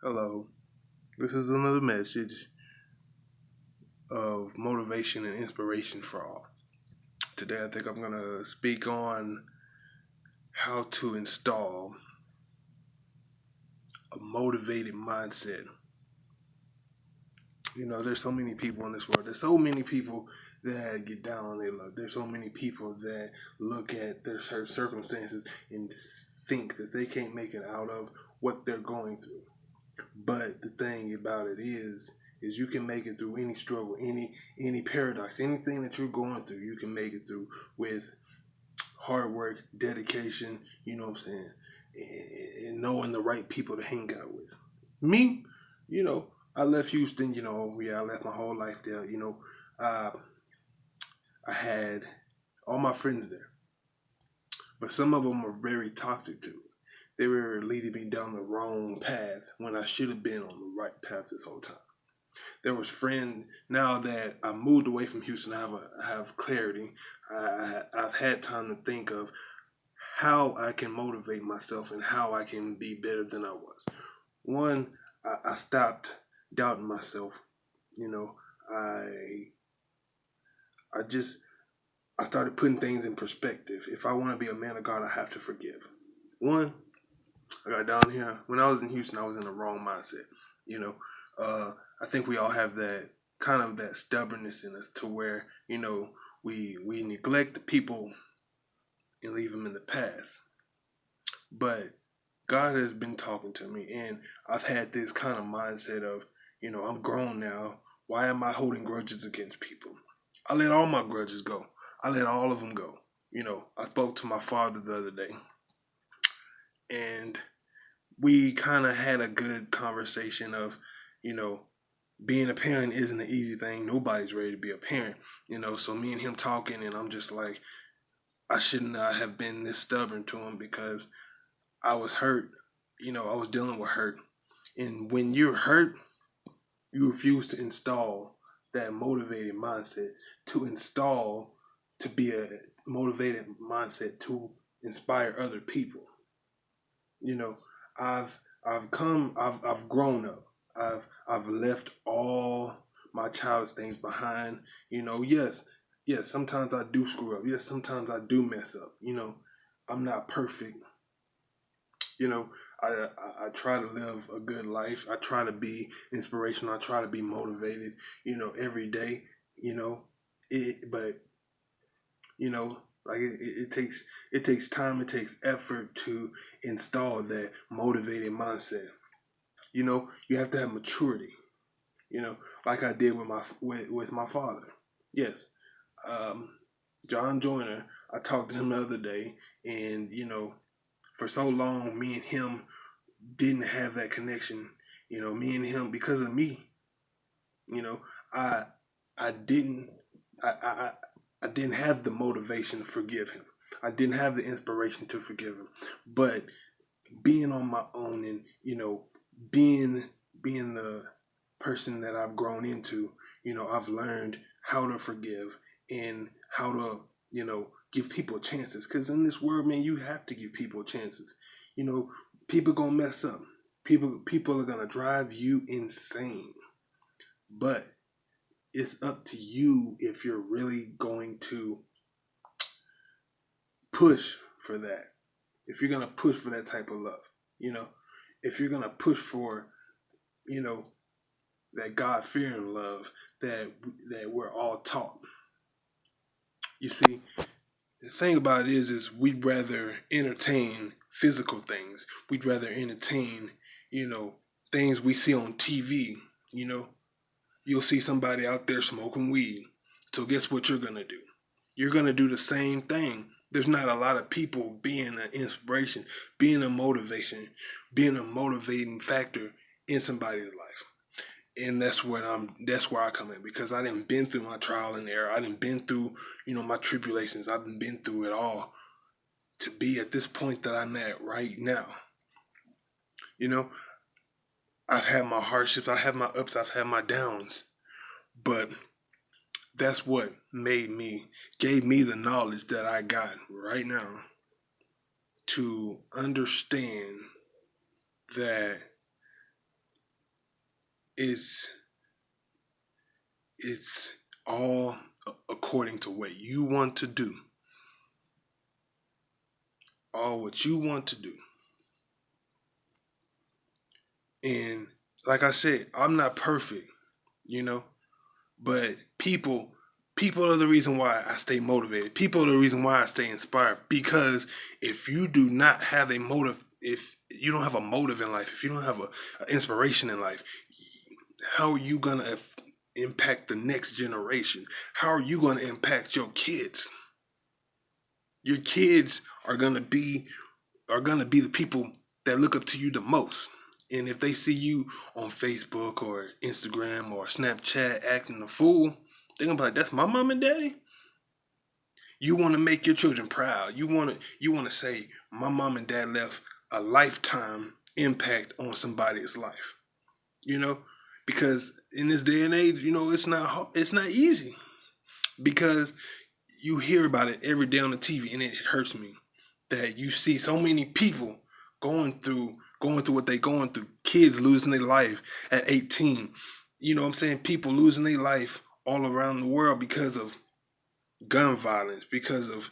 Hello, this is another message of motivation and inspiration for all. Today, I think I'm going to speak on how to install a motivated mindset. There's so many people in this world. There's so many people that get down on their luck. There's so many people that look at their circumstances and think that they can't make it out of what they're going through. But the thing about it is you can make it through any struggle, any paradox, anything that you're going through, you can make it through with hard work, dedication, you know what I'm saying, and knowing the right people to hang out with. Me, you know, I left Houston, I left my whole life there, uh, I had all my friends there, but some of them were very toxic to me. They were leading me down the wrong path when I should have been on the right path this whole time. There was friend. Now that I moved away from Houston, I have clarity. I've had time to think of how I can motivate myself and how I can be better than I was. One, I stopped doubting myself. You know, I I just I started putting things in perspective. If I want to be a man of God, I have to forgive. One, I got down here when I was in Houston. I was in the wrong mindset. You know, I think we all have that kind of that stubbornness in us to where we neglect the people and leave them in the past. But God has been talking to me, and I've had this kind of mindset of, I'm grown now. Why am I holding grudges against people? I let all my grudges go. I let all of them go. I spoke to my father the other day, and we kind of had a good conversation of, you know, being a parent isn't an easy thing. Nobody's ready to be a parent, So me and him talking, and I'm just like, I should not have been this stubborn to him because I was hurt. I was dealing with hurt. And when you're hurt, you refuse to install that motivated mindset, to install, to be a motivated mindset to inspire other people. You know, I've I've grown up. I've left all my childish things behind. Yes, sometimes I do screw up. Yes, sometimes I do mess up. I'm not perfect. You know, I try to live a good life. I try to be inspirational. I try to be motivated. Every day. You know, but like it takes time, it takes effort to install that motivated mindset. You have to have maturity. Like I did with my father. Yes, um, John Joyner. I talked to him the other day, and for so long, me and him didn't have that connection. Me and him because of me. You know, I I didn't I I, I didn't have the motivation to forgive him. I didn't have the inspiration to forgive him. But being on my own and being being the person that I've grown into, I've learned how to forgive and how to give people chances. Because in this world, man, you have to give people chances. You know, people gonna mess up. People are gonna drive you insane. But it's up to you if you're really going to push for that. If you're gonna push for that type of love, you know, if you're gonna push for, you know, that God fearing love that we're all taught. You see, the thing about it is we'd rather entertain physical things. We'd rather entertain, you know, things we see on TV. You know, you'll see somebody out there smoking weed. So guess what you're gonna do? You're gonna do the same thing. There's not a lot of people being an inspiration, being a motivation, being a motivating factor in somebody's life. And that's where I come in because I didn't been through my trial and error. I didn't been through, my tribulations. I've been through it all to be at this point that I'm at right now. You know, I've had my hardships, I have my ups, I've had my downs. But that's what gave me the knowledge that I got right now to understand that it's it's all according to what you want to do. All what you want to do. And like I said, I'm not perfect, you know, but people are the reason why I stay motivated. People are the reason why I stay inspired. Because if you do not have a motive, if you don't have a motive in life, if you don't have a inspiration in life, how are you gonna impact the next generation? How are you gonna impact your kids? Your kids are gonna be the people that look up to you the most. And if they see you on Facebook or Instagram or Snapchat acting a fool, they're gonna be like, "That's my mom and daddy." You want to make your children proud. You want to say, "My mom and dad left a lifetime impact on somebody's life." You know, because in this day and age, it's not easy, because you hear about it every day on the TV, and it hurts me that you see so many people going through what they going through. Kids losing their life at 18. You know what I'm saying? People losing their life all around the world because of gun violence, because of,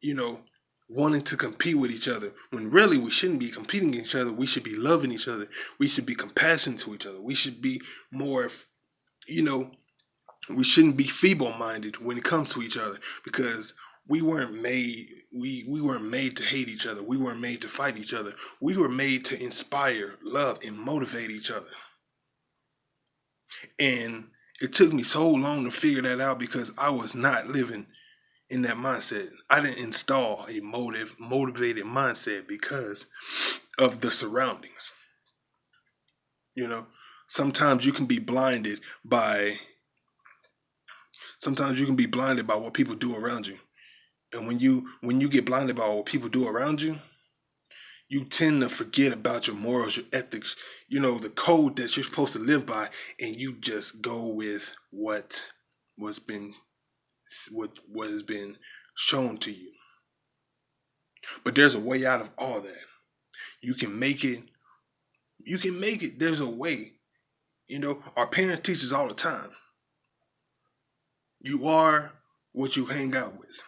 you know, wanting to compete with each other, when really we shouldn't be competing with each other. We should be loving each other. We should be compassionate to each other. We should be more, you know, we shouldn't be feeble minded when it comes to each other, because we weren't made to hate each other. We weren't made to fight each other. We were made to inspire, love, and motivate each other. And it took me so long to figure that out, because I was not living in that mindset. I didn't install a motivated mindset because of the surroundings. You know, sometimes you can be blinded by sometimes you can be blinded by what people do around you. And when you get blinded by what people do around you, you tend to forget about your morals, your ethics, the code that you're supposed to live by, and you just go with what's been what has been shown to you. But there's a way out of all that. You can make it. You can make it. There's a way. Our parents teach us all the time. You are what you hang out with.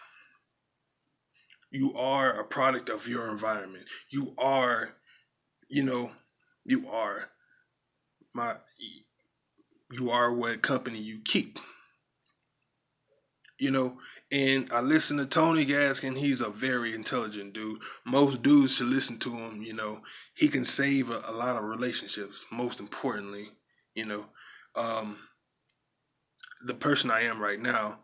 You are a product of your environment. You know, you are my you are what company you keep. You know, and I listen to Tony Gaskin. He's a very intelligent dude. Most dudes should listen to him. He can save a lot of relationships. Most importantly, you know, um, the person I am right now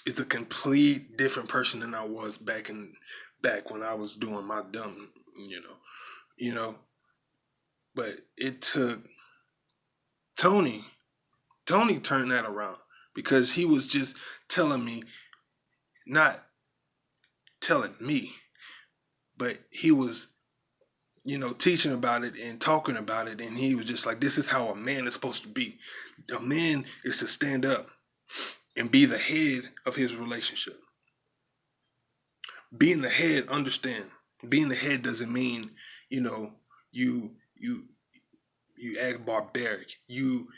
is a complete different person than I was back when I was doing my dumb, you know. But it took Tony. Tony turned that around, because he was just telling me, not telling me, but he was, teaching about it and talking about it, and he was just like, "This is how a man is supposed to be. A man is to stand up and be the head of his relationship. Being the head, understand. Being the head doesn't mean, you you you act barbaric. You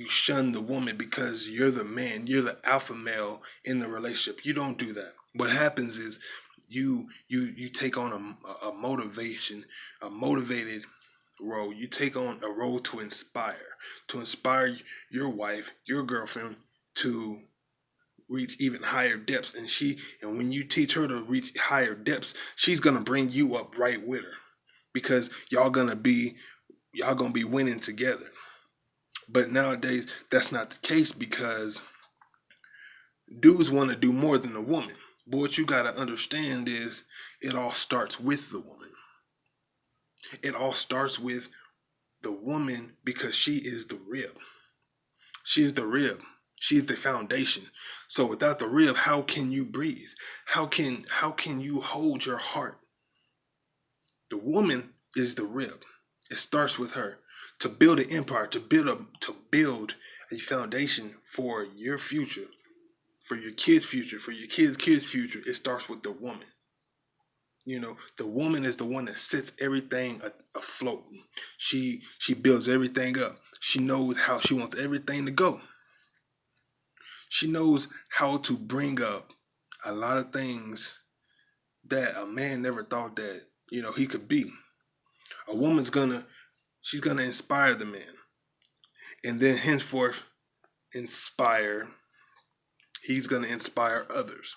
shun the woman because you're the man, you're the alpha male in the relationship. You don't do that. What happens is you take on a motivation, a motivated role. You take on a role to inspire your wife, your girlfriend, to reach even higher depths. And when you teach her to reach higher depths, she's gonna bring you up right with her, because y'all gonna be winning together. But nowadays, that's not the case, because dudes want to do more than a woman. But what you got to understand is, it all starts with the woman. It all starts with the woman, because she is the rib. She is the rib. She is the foundation. So without the rib, how can you breathe? How can you hold your heart? The woman is the rib. It starts with her. To build an empire, to build a foundation for your future, for your kids' future, for your kids' kids' future, it starts with the woman. You know, the woman is the one that sets everything afloat. She builds everything up. She knows how she wants everything to go. She knows how to bring up a lot of things that a man never thought that, he could be. A woman's gonna she's gonna inspire the man. And then henceforth inspire he's gonna inspire others.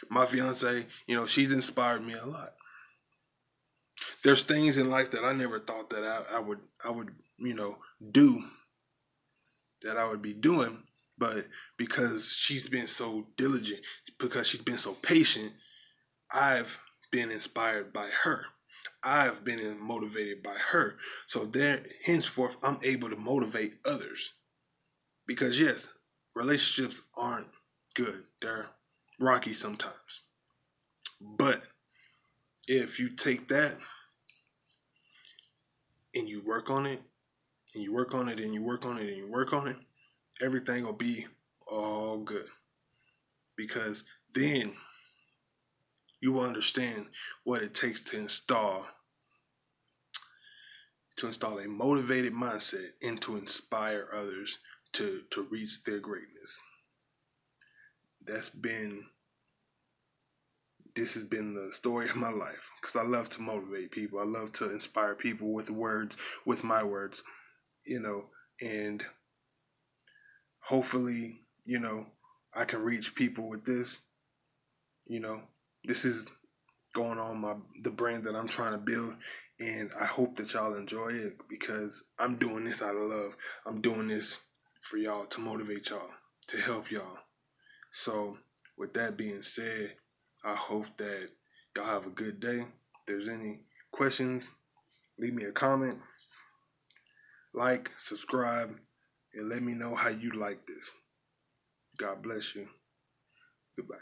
My fiance, she's inspired me a lot. There's things in life that I never thought that I would do, that I would be doing, but because she's been so diligent, because she's been so patient, I've been inspired by her. I've been motivated by her. So there henceforth I'm able to motivate others. Because yes, relationships aren't good. They're rocky sometimes. But if you take that and you work on it, and you work on it, and you work on it, and you work on it, everything will be all good. Because then you will understand what it takes to install a motivated mindset and to inspire others to reach their greatness. That's been this has been the story of my life, because I love to motivate people. I love to inspire people with words, with my words, you know, and hopefully, I can reach people with this. You know, this is going on the brand that I'm trying to build, and I hope that y'all enjoy it, because I'm doing this out of love. I'm doing this for y'all, to motivate y'all, to help y'all. So, with that being said, I hope that y'all have a good day. If there's any questions, leave me a comment, like, subscribe, and let me know how you like this. God bless you. Goodbye.